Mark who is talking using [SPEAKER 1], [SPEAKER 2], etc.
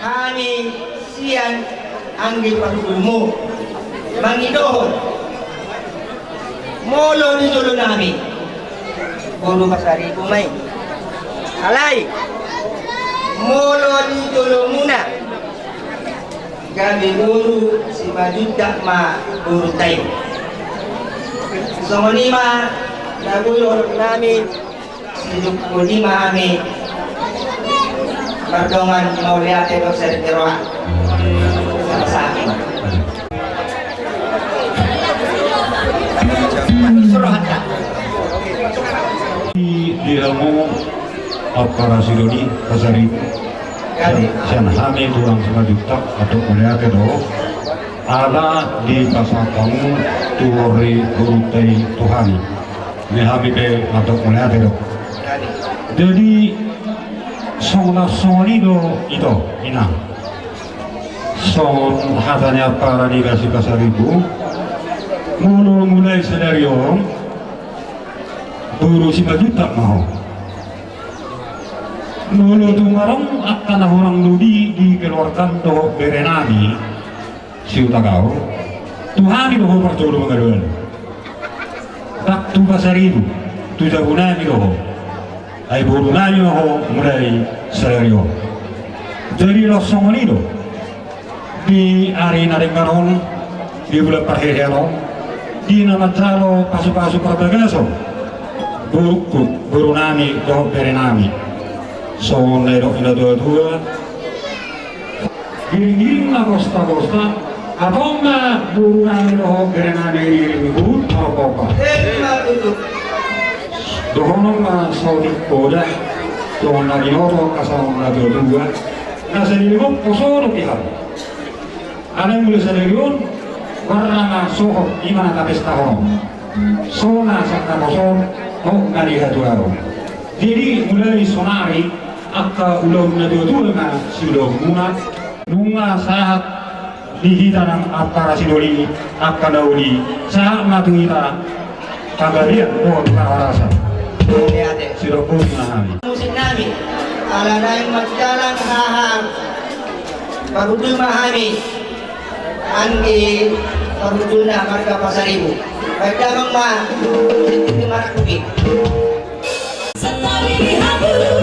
[SPEAKER 1] kami siang anggil pagulmo mangidohon molo di dulo namin puro pasari kumay alay molo di dulo muna gabi guru si majudak ma guru tayo so manima nagulo namin si Dukkulima kami pardongan mauliate do sa Tiroa sa akin
[SPEAKER 2] di ilmu para sidoni pasari dan hame turang selanjutnya atau melihat do ala di pasar kamu tuori gurutai Tuhan ini hame atau melihat do jadi soni do itu ina son hatanya para dikasih pasar ibu mulai senario buru si majuta mau mulu tumarong akan orang ludi dikeluarkan do berenami si utagao Tuhan itu percaya mengaduan waktu pasar ibu tujuh guna itu ay buru nami ho mulai senario jadi langsung itu di arena dengaron di bulan perhelo di nama calo pasu-pasu perbagaso buru nami do berenami so nero ina dua giring-giring na costa atau nggak buru nami do berenami giring apa dohono ma saudi koda dohono na ginoro kasama na dua nasa niligo posoro pihak anang muli sa niligon warna na soho imana na pesta ho so na sakta posor ho ngari hatuaro jadi mulai sonari akka ulog na dua na silog muna nunga sahat dihita ng apara sidoli akka dauli sahat matungita kagalian o nakarasa silog po na kami
[SPEAKER 1] musim namin ala na yung magdalang hahang pagudul mahami anggi pagudul na marga pasaribu pagdamang ma hindi marakubit
[SPEAKER 3] Sa tali habang